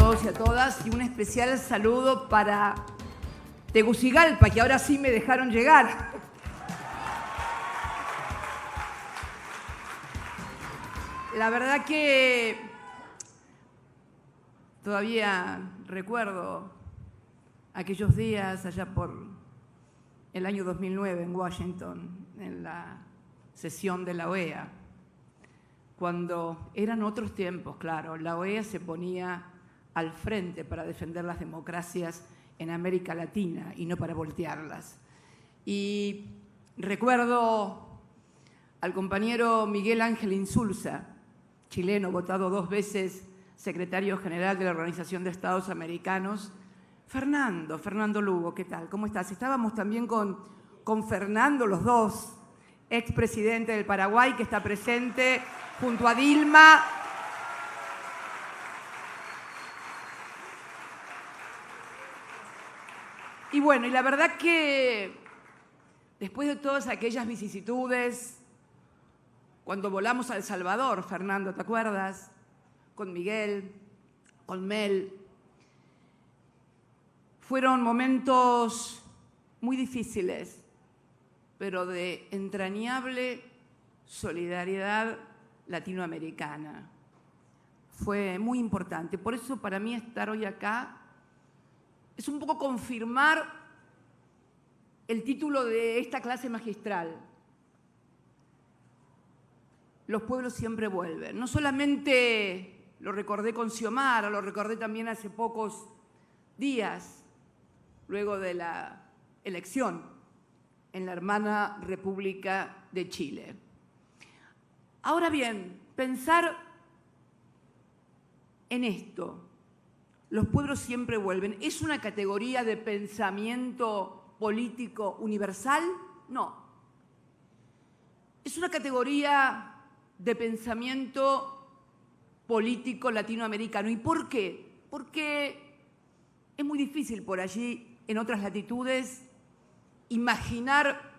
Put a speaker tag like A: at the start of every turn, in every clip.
A: todos y a todas, y un especial saludo para Tegucigalpa, que ahora sí me dejaron llegar. La verdad que todavía recuerdo aquellos días allá por el año 2009 en Washington, en la sesión de la OEA, cuando eran otros tiempos, claro, la OEA se ponía al frente para defender las democracias en América Latina y no para voltearlas. Y recuerdo al compañero Miguel Ángel Insulza, chileno, votado 2 veces secretario general de la Organización de Estados Americanos. Fernando Lugo, ¿qué tal? ¿Cómo estás? Estábamos también con Fernando, los dos, expresidente del Paraguay, que está presente junto a Dilma. Y bueno, y la verdad que después de todas aquellas vicisitudes, cuando volamos a El Salvador, Fernando, ¿te acuerdas? Con Miguel, con Mel. Fueron momentos muy difíciles, pero de entrañable solidaridad latinoamericana. Fue muy importante. Por eso para mí estar hoy acá es un poco confirmar el título de esta clase magistral. Los pueblos siempre vuelven. No solamente lo recordé con Xiomara, lo recordé también hace pocos días, luego de la elección en la hermana República de Chile. Ahora bien, pensar en esto, los pueblos siempre vuelven, ¿es una categoría de pensamiento político universal? No. Es una categoría de pensamiento político latinoamericano. ¿Y por qué? Porque es muy difícil por allí, en otras latitudes, imaginar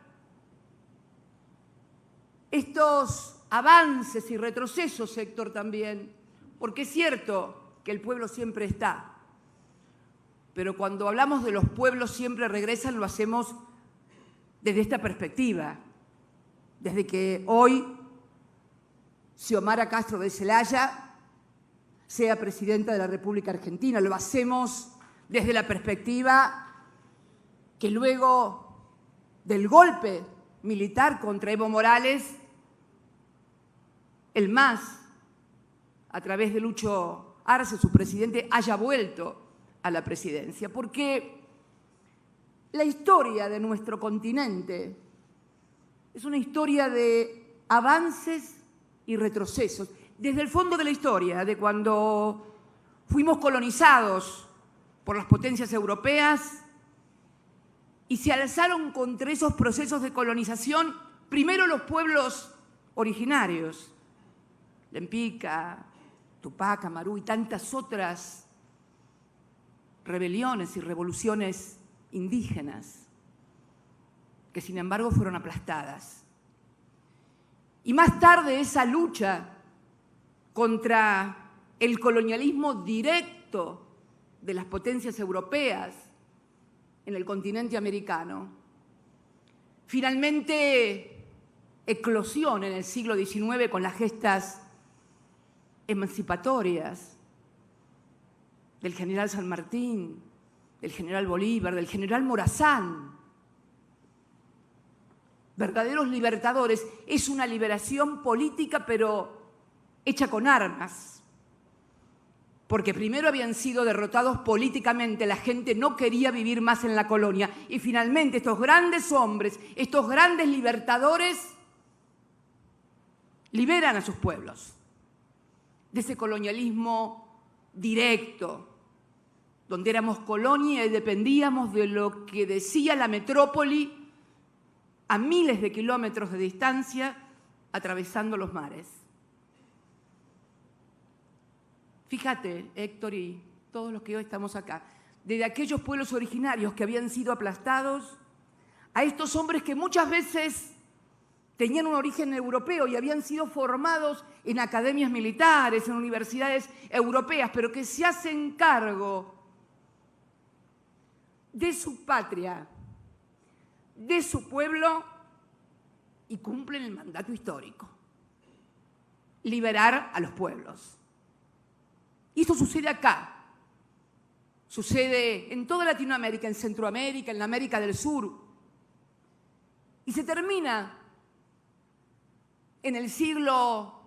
A: estos avances y retrocesos, Héctor, también, porque es cierto que el pueblo siempre está, pero cuando hablamos de los pueblos siempre regresan, lo hacemos desde esta perspectiva, desde que hoy Xiomara Castro de Celaya sea presidenta de la República Argentina, lo hacemos desde la perspectiva que luego del golpe militar contra Evo Morales, el MAS, a través de Lucho Arce, su presidente, haya vuelto a la presidencia. Porque la historia de nuestro continente es una historia de avances y retrocesos. Desde el fondo de la historia, de cuando fuimos colonizados por las potencias europeas y se alzaron contra esos procesos de colonización, primero los pueblos originarios, Lempica, Tupac, Amarú y tantas otras rebeliones y revoluciones indígenas, que sin embargo fueron aplastadas. Y más tarde esa lucha contra el colonialismo directo de las potencias europeas en el continente americano, finalmente eclosión en el siglo XIX con las gestas emancipatorias del general San Martín, del general Bolívar, del general Morazán. Verdaderos libertadores. Es una liberación política, pero hecha con armas. Porque primero habían sido derrotados políticamente, la gente no quería vivir más en la colonia. Y finalmente estos grandes hombres, estos grandes libertadores, liberan a sus pueblos de ese colonialismo directo, donde éramos colonia y dependíamos de lo que decía la metrópoli a miles de kilómetros de distancia, atravesando los mares. Fíjate, Héctor y todos los que hoy estamos acá, desde aquellos pueblos originarios que habían sido aplastados, a estos hombres que muchas veces tenían un origen europeo y habían sido formados en academias militares, en universidades europeas, pero que se hacen cargo de su patria, de su pueblo y cumplen el mandato histórico: liberar a los pueblos. Y esto sucede acá. Sucede en toda Latinoamérica, en Centroamérica, en la América del Sur. Y se termina en el siglo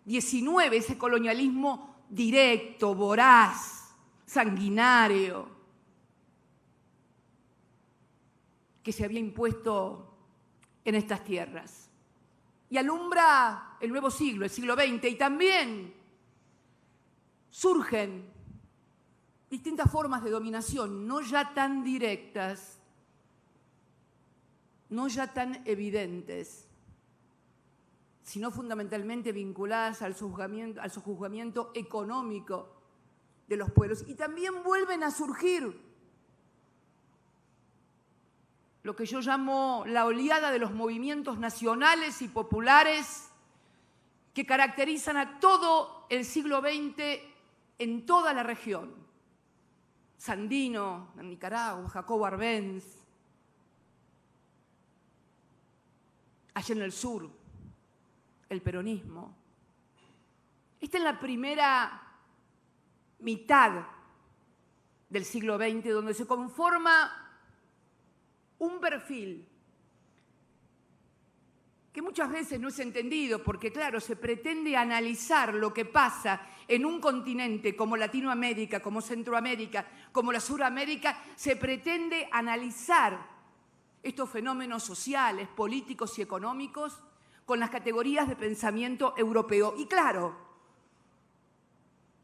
A: XIX ese colonialismo directo, voraz, sanguinario, que se había impuesto en estas tierras. Y alumbra el nuevo siglo, el siglo XX, y también surgen distintas formas de dominación, no ya tan directas, no ya tan evidentes, sino fundamentalmente vinculadas al sojuzgamiento económico de los pueblos. Y también vuelven a surgir lo que yo llamo la oleada de los movimientos nacionales y populares que caracterizan a todo el siglo XX en toda la región. Sandino, en Nicaragua, Jacobo Arbenz, allá en el sur, el peronismo. Esta es la primera mitad del siglo XX, donde se conforma un perfil que muchas veces no es entendido, porque claro, se pretende analizar lo que pasa en un continente como Latinoamérica, como Centroamérica, como la Suramérica, se pretende analizar estos fenómenos sociales, políticos y económicos con las categorías de pensamiento europeo. Y claro,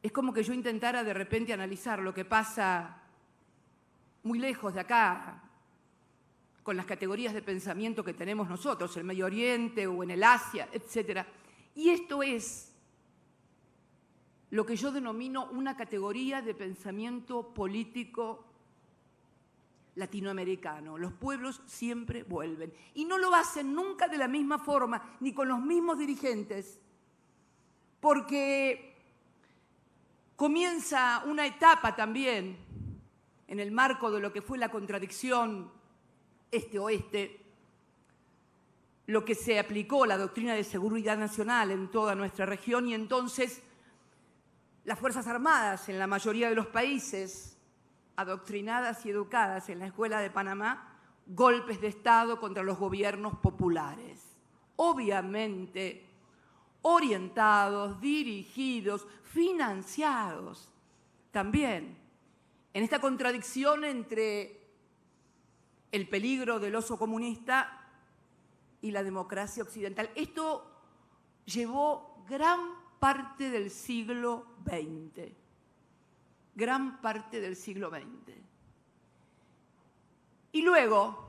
A: es como que yo intentara de repente analizar lo que pasa muy lejos de acá, con las categorías de pensamiento que tenemos nosotros, en el Medio Oriente o en el Asia, etc. Y esto es lo que yo denomino una categoría de pensamiento político latinoamericano. Los pueblos siempre vuelven. Y no lo hacen nunca de la misma forma, ni con los mismos dirigentes, porque comienza una etapa también en el marco de lo que fue la contradicción este-oeste, lo que se aplicó la doctrina de seguridad nacional en toda nuestra región, y entonces las Fuerzas Armadas en la mayoría de los países, adoctrinadas y educadas en la Escuela de Panamá, golpes de Estado contra los gobiernos populares, obviamente orientados, dirigidos, financiados también en esta contradicción entre el peligro del oso comunista y la democracia occidental. Esto llevó gran parte del siglo XX. Gran parte del siglo XX. Y luego,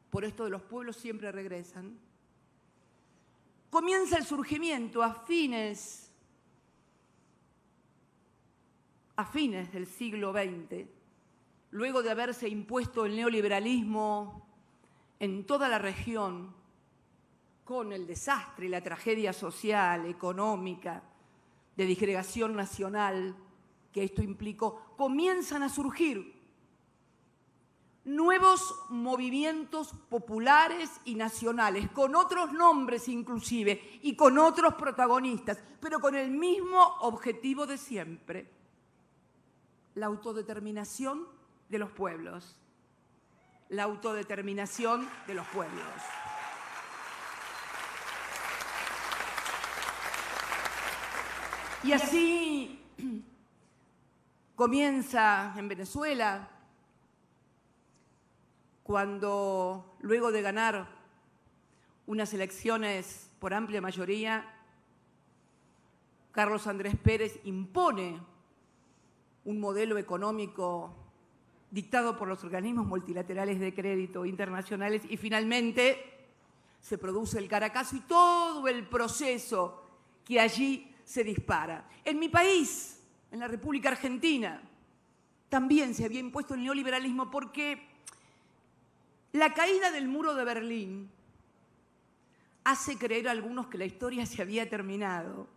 A: por esto de los pueblos siempre regresan, comienza el surgimiento a fines del siglo XX, luego de haberse impuesto el neoliberalismo en toda la región, con el desastre y la tragedia social, económica, de disgregación nacional que esto implicó, comienzan a surgir nuevos movimientos populares y nacionales, con otros nombres inclusive y con otros protagonistas, pero con el mismo objetivo de siempre: la autodeterminación de los pueblos. La autodeterminación de los pueblos. Y así comienza en Venezuela, cuando luego de ganar unas elecciones por amplia mayoría, Carlos Andrés Pérez impone un modelo económico dictado por los organismos multilaterales de crédito internacionales, y finalmente se produce el Caracazo y todo el proceso que allí se dispara. En mi país, en la República Argentina, también se había impuesto el neoliberalismo, porque la caída del muro de Berlín hace creer a algunos que la historia se había terminado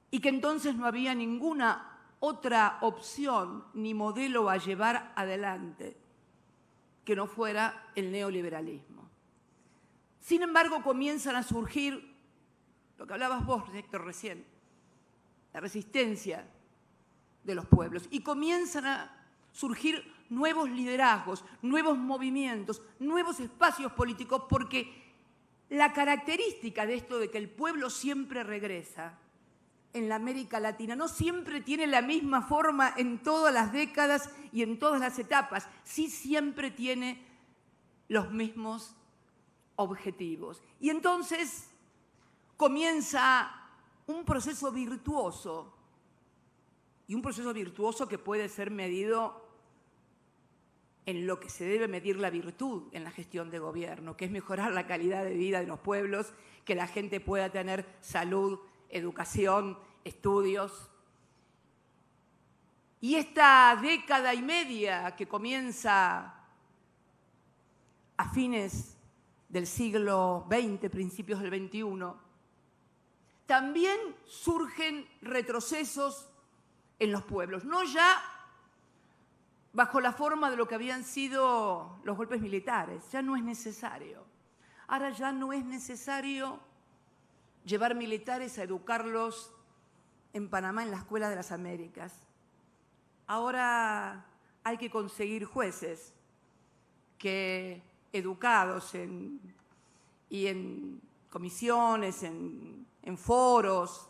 A: y que entonces no había ninguna otra opción ni modelo a llevar adelante que no fuera el neoliberalismo. Sin embargo, comienzan a surgir, lo que hablabas vos, Héctor, recién, la resistencia de los pueblos, y comienzan a surgir nuevos liderazgos, nuevos movimientos, nuevos espacios políticos, porque la característica de esto de que el pueblo siempre regresa en la América Latina no siempre tiene la misma forma en todas las décadas y en todas las etapas, sí siempre tiene los mismos objetivos. Y entonces comienza un proceso virtuoso, y un proceso virtuoso que puede ser medido en lo que se debe medir la virtud en la gestión de gobierno, que es mejorar la calidad de vida de los pueblos, que la gente pueda tener salud, educación, estudios. Y esta década y media que comienza a fines del siglo XX, principios del XXI, también surgen retrocesos en los pueblos, no ya bajo la forma de lo que habían sido los golpes militares, ya no es necesario. Ahora ya no es necesario llevar militares a educarlos en Panamá, en la Escuela de las Américas. Ahora hay que conseguir jueces que, educados y en comisiones, en foros,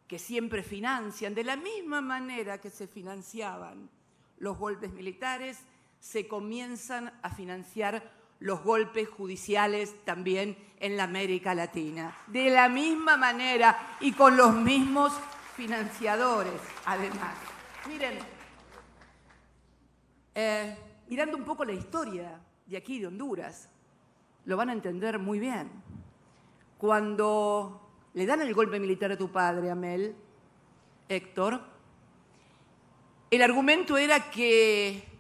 A: que siempre financian, de la misma manera que se financiaban los golpes militares, se comienzan a financiar los golpes judiciales también en la América Latina. De la misma manera y con los mismos financiadores, además. Miren, mirando un poco la historia de aquí, de Honduras, lo van a entender muy bien. Cuando le dan el golpe militar a tu padre, Amel, Héctor, el argumento era que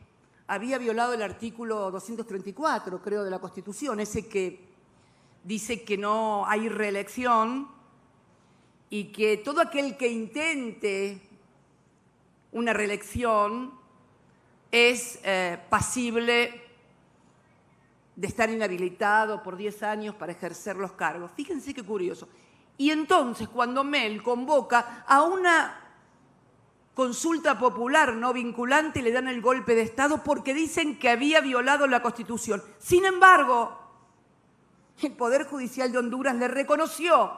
A: había violado el artículo 234, creo, de la Constitución, ese que dice que no hay reelección y que todo aquel que intente una reelección es pasible de estar inhabilitado por 10 años para ejercer los cargos. Fíjense qué curioso. Y entonces, cuando Mel convoca a una consulta popular no vinculante, le dan el golpe de Estado porque dicen que había violado la Constitución. Sin embargo, el Poder Judicial de Honduras le reconoció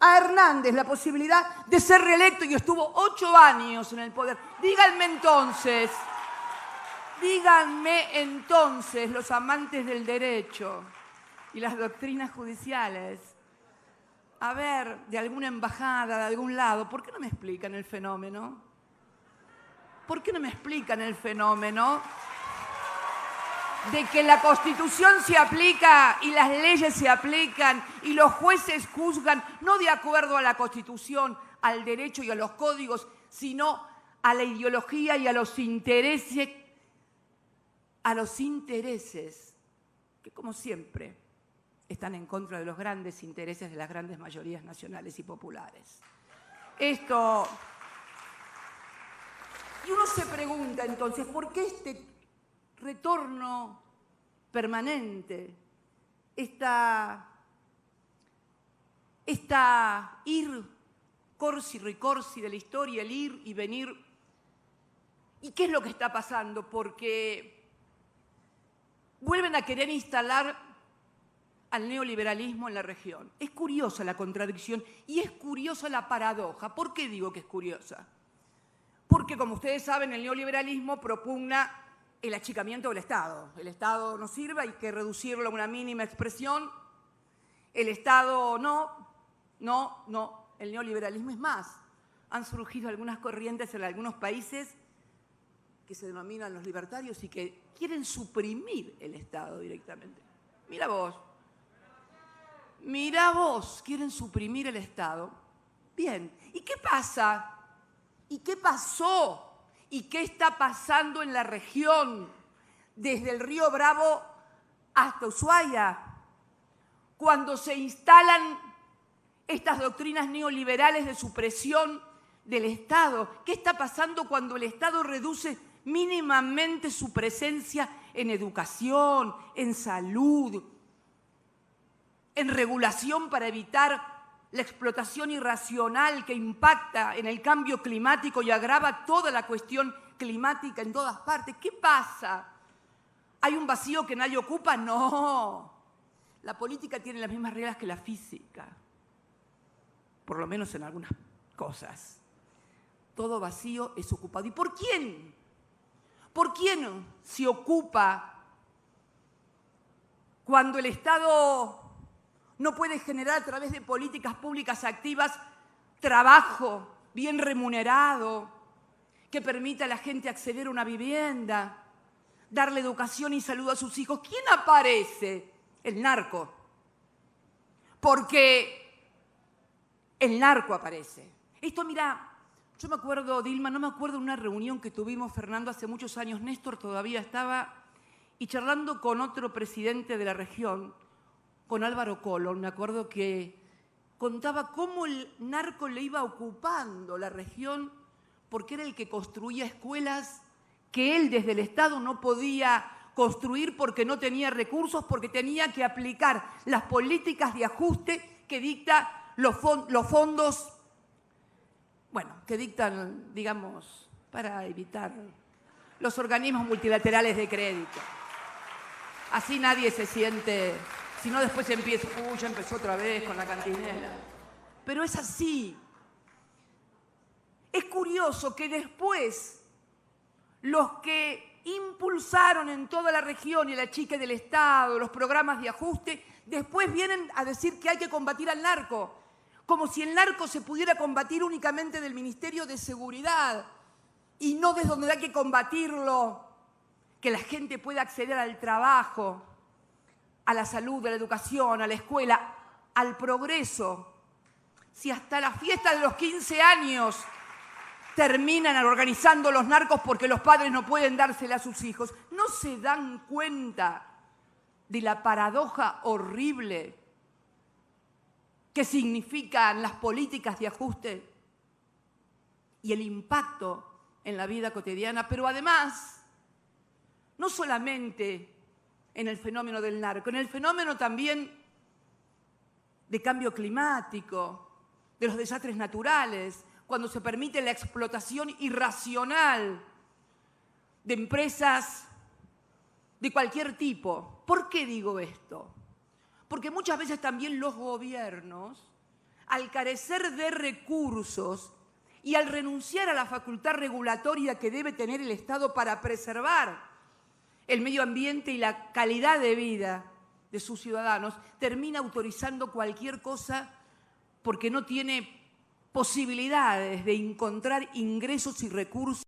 A: a Hernández la posibilidad de ser reelecto y estuvo 8 años en el poder. Díganme entonces, los amantes del derecho y las doctrinas judiciales, a ver, de alguna embajada, de algún lado, ¿por qué no me explican el fenómeno? ¿Por qué no me explican el fenómeno de que la Constitución se aplica y las leyes se aplican y los jueces juzgan no de acuerdo a la Constitución, al derecho y a los códigos, sino a la ideología y a los intereses que, como siempre, están en contra de los grandes intereses de las grandes mayorías nacionales y populares? Y uno se pregunta entonces, ¿por qué este retorno permanente, esta ir corsi ricorsi de la historia, el ir y venir? ¿Y qué es lo que está pasando? Porque vuelven a querer instalar al neoliberalismo en la región. Es curiosa la contradicción y es curiosa la paradoja. ¿Por qué digo que es curiosa? Porque, como ustedes saben, el neoliberalismo propugna el achicamiento del Estado. El Estado no sirve, hay que reducirlo a una mínima expresión. El Estado no. El neoliberalismo es más. Han surgido algunas corrientes en algunos países que se denominan los libertarios y que quieren suprimir el Estado directamente. Mira vos, quieren suprimir el Estado. Bien, ¿y qué pasa? ¿Y qué pasó? ¿Y qué está pasando en la región desde el Río Bravo hasta Ushuaia? cuando se instalan estas doctrinas neoliberales de supresión del Estado? ¿Qué está pasando cuando el Estado reduce mínimamente su presencia en educación, en salud, en regulación para evitar la explotación irracional que impacta en el cambio climático y agrava toda la cuestión climática en todas partes? ¿Qué pasa? ¿Hay un vacío que nadie ocupa? No. La política tiene las mismas reglas que la física, por lo menos en algunas cosas. Todo vacío es ocupado. ¿Y por quién? ¿Por quién se ocupa cuando el Estado no puede generar a través de políticas públicas activas trabajo bien remunerado que permita a la gente acceder a una vivienda, darle educación y salud a sus hijos? ¿Quién aparece? El narco. Porque el narco aparece. Esto, mira, yo me acuerdo, Dilma, no me acuerdo de una reunión que tuvimos, Fernando, hace muchos años. Néstor todavía estaba, y charlando con otro presidente de la región, con Álvaro Colón, me acuerdo que contaba cómo el narco le iba ocupando la región porque era el que construía escuelas que él desde el Estado no podía construir porque no tenía recursos, porque tenía que aplicar las políticas de ajuste que dictan los fondos, bueno, que dictan, digamos, para evitar los organismos multilaterales de crédito. Así nadie se siente, si no después empieza, ya empezó otra vez con la cantinela. Pero es así. Es curioso que después los que impulsaron en toda la región y la chica del Estado los programas de ajuste, después vienen a decir que hay que combatir al narco, como si el narco se pudiera combatir únicamente del Ministerio de Seguridad y no desde donde hay que combatirlo, que la gente pueda acceder al trabajo, a la salud, a la educación, a la escuela, al progreso. Si hasta la fiesta de los 15 años terminan organizando los narcos porque los padres no pueden dársela a sus hijos, ¿no se dan cuenta de la paradoja horrible que significan las políticas de ajuste y el impacto en la vida cotidiana? Pero además, no solamente en el fenómeno del narco, en el fenómeno también de cambio climático, de los desastres naturales, cuando se permite la explotación irracional de empresas de cualquier tipo. ¿Por qué digo esto? Porque muchas veces también los gobiernos, al carecer de recursos y al renunciar a la facultad regulatoria que debe tener el Estado para preservar el medio ambiente y la calidad de vida de sus ciudadanos, termina autorizando cualquier cosa porque no tiene posibilidades de encontrar ingresos y recursos.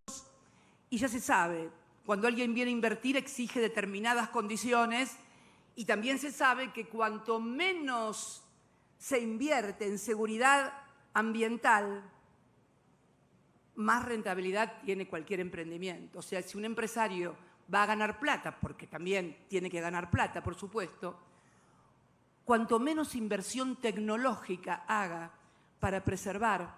A: Y ya se sabe, cuando alguien viene a invertir exige determinadas condiciones, y también se sabe que cuanto menos se invierte en seguridad ambiental, más rentabilidad tiene cualquier emprendimiento. O sea, si un empresario va a ganar plata, porque también tiene que ganar plata, por supuesto, cuanto menos inversión tecnológica haga para preservar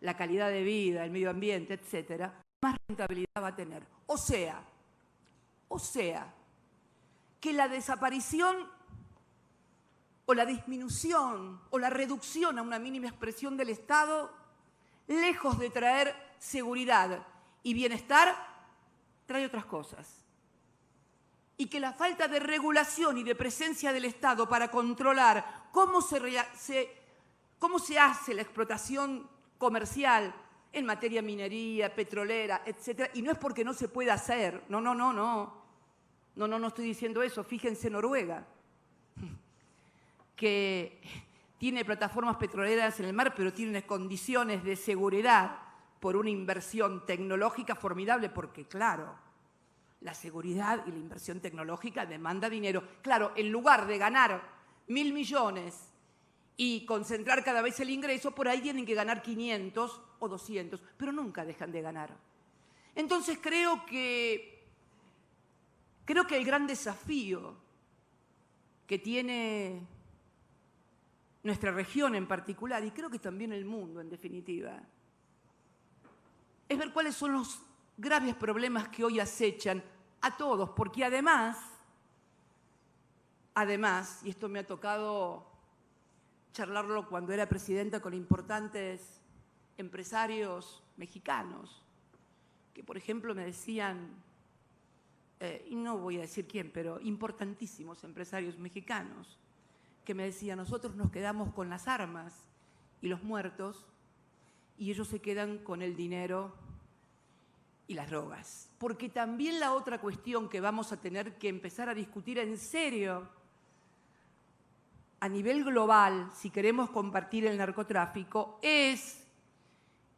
A: la calidad de vida, el medio ambiente, etcétera, más rentabilidad va a tener. O sea, que la desaparición o la disminución o la reducción a una mínima expresión del Estado, lejos de traer seguridad y bienestar, trae otras cosas. Y que la falta de regulación y de presencia del Estado para controlar cómo se hace la explotación comercial en materia minería, petrolera, etcétera, y no es porque no se pueda hacer, no estoy diciendo eso. Fíjense Noruega, que tiene plataformas petroleras en el mar, pero tiene condiciones de seguridad por una inversión tecnológica formidable, porque claro, la seguridad y la inversión tecnológica demanda dinero. Claro, en lugar de ganar 1.000 millones y concentrar cada vez el ingreso, por ahí tienen que ganar 500 o 200, pero nunca dejan de ganar. Entonces creo que el gran desafío que tiene nuestra región en particular, y creo que también el mundo en definitiva, es ver cuáles son los graves problemas que hoy acechan a todos, porque además, y esto me ha tocado charlarlo cuando era presidenta con importantes empresarios mexicanos, que por ejemplo me decían, y no voy a decir quién, pero importantísimos empresarios mexicanos, que me decían, nosotros nos quedamos con las armas y los muertos, y ellos se quedan con el dinero y las drogas. Porque también la otra cuestión que vamos a tener que empezar a discutir en serio a nivel global, si queremos combatir el narcotráfico, es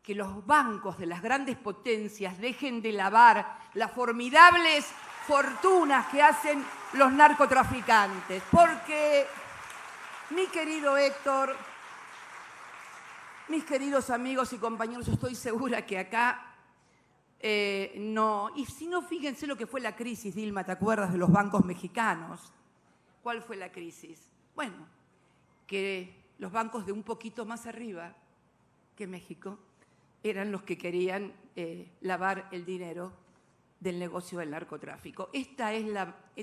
A: que los bancos de las grandes potencias dejen de lavar las formidables fortunas que hacen los narcotraficantes. Porque, mi querido Héctor, mis queridos amigos y compañeros, yo estoy segura que acá no. Y si no, fíjense lo que fue la crisis, Dilma, ¿te acuerdas de los bancos mexicanos? ¿Cuál fue la crisis? Bueno, que los bancos de un poquito más arriba que México eran los que querían lavar el dinero del negocio del narcotráfico. Esta es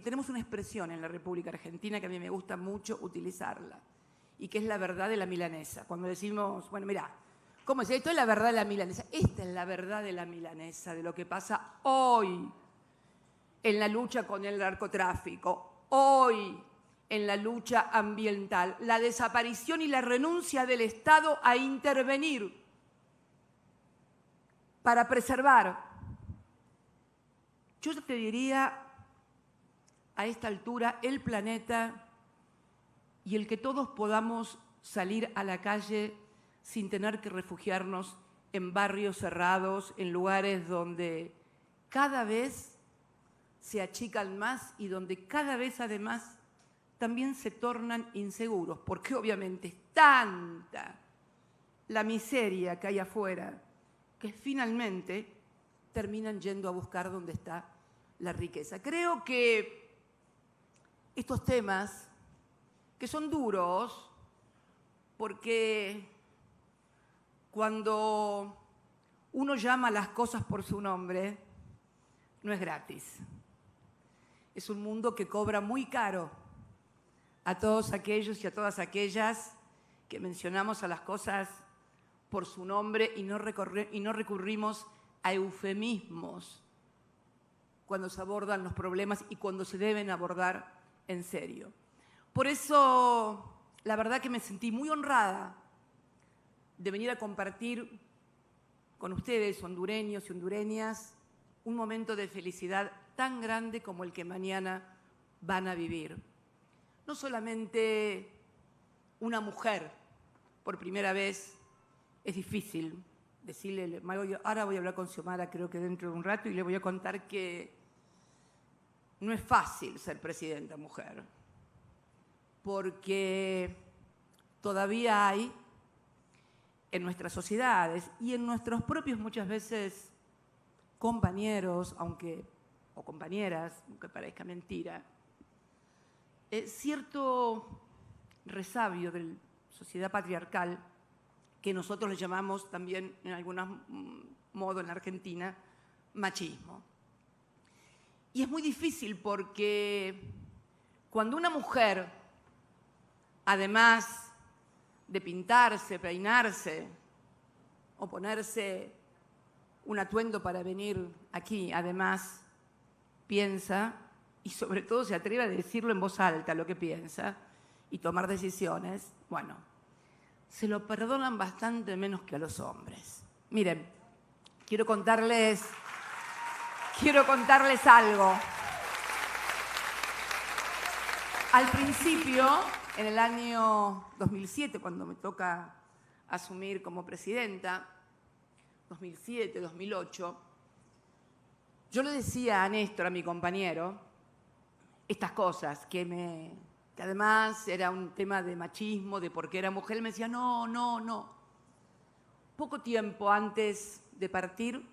A: tenemos una expresión en la República Argentina que a mí me gusta mucho utilizarla, y que es la verdad de la milanesa. Cuando decimos, bueno, mirá, ¿cómo es? Esto es la verdad de la milanesa. Esta es la verdad de la milanesa, de lo que pasa hoy en la lucha con el narcotráfico, hoy en la lucha ambiental, la desaparición y la renuncia del Estado a intervenir para preservar. Yo te diría, a esta altura, el planeta y el que todos podamos salir a la calle sin tener que refugiarnos en barrios cerrados, en lugares donde cada vez se achican más y donde cada vez además también se tornan inseguros, porque obviamente es tanta la miseria que hay afuera que finalmente terminan yendo a buscar dónde está la riqueza. Creo que estos temas, que son duros, porque cuando uno llama a las cosas por su nombre, no es gratis. Es un mundo que cobra muy caro a todos aquellos y a todas aquellas que mencionamos a las cosas por su nombre y no recurrimos a eufemismos cuando se abordan los problemas y cuando se deben abordar en serio. Por eso, la verdad que me sentí muy honrada de venir a compartir con ustedes, hondureños y hondureñas, un momento de felicidad tan grande como el que mañana van a vivir. No solamente una mujer, por primera vez, es difícil decirle, ahora voy a hablar con Xiomara, creo que dentro de un rato, y le voy a contar que no es fácil ser presidenta mujer, porque todavía hay en nuestras sociedades y en nuestros propios muchas veces compañeros, o compañeras, aunque parezca mentira, cierto resabio de la sociedad patriarcal que nosotros le llamamos también, en algún modo en la Argentina, machismo. Y es muy difícil porque cuando una mujer, además de pintarse, peinarse o ponerse un atuendo para venir aquí, además piensa y sobre todo se atreve a decirlo en voz alta lo que piensa y tomar decisiones, bueno, se lo perdonan bastante menos que a los hombres. Miren, quiero contarles algo. Al principio, en el año 2007, cuando me toca asumir como presidenta, 2007, 2008, yo le decía a Néstor, a mi compañero, estas cosas, que además era un tema de machismo, de por qué era mujer. Él me decía, no. Poco tiempo antes de partir,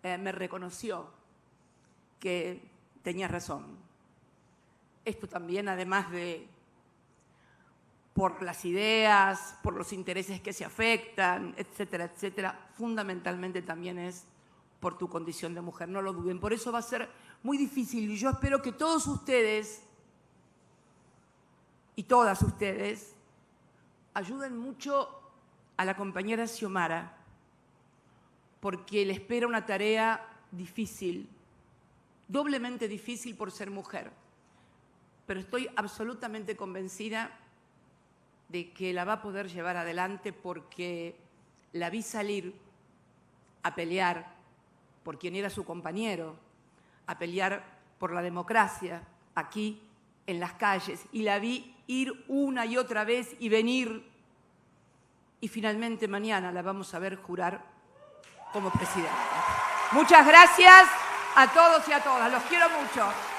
A: me reconoció que tenía razón. esto también, además de por las ideas, por los intereses que se afectan, etcétera, etcétera, fundamentalmente también es por tu condición de mujer, no lo duden. Por eso va a ser muy difícil y yo espero que todos ustedes y todas ustedes ayuden mucho a la compañera Xiomara, porque le espera una tarea difícil, doblemente difícil por ser mujer, pero estoy absolutamente convencida de que la va a poder llevar adelante porque la vi salir a pelear por quien era su compañero, a pelear por la democracia aquí en las calles, y la vi ir una y otra vez y venir, y finalmente mañana la vamos a ver jurar como presidenta. Muchas gracias a todos y a todas, los quiero mucho.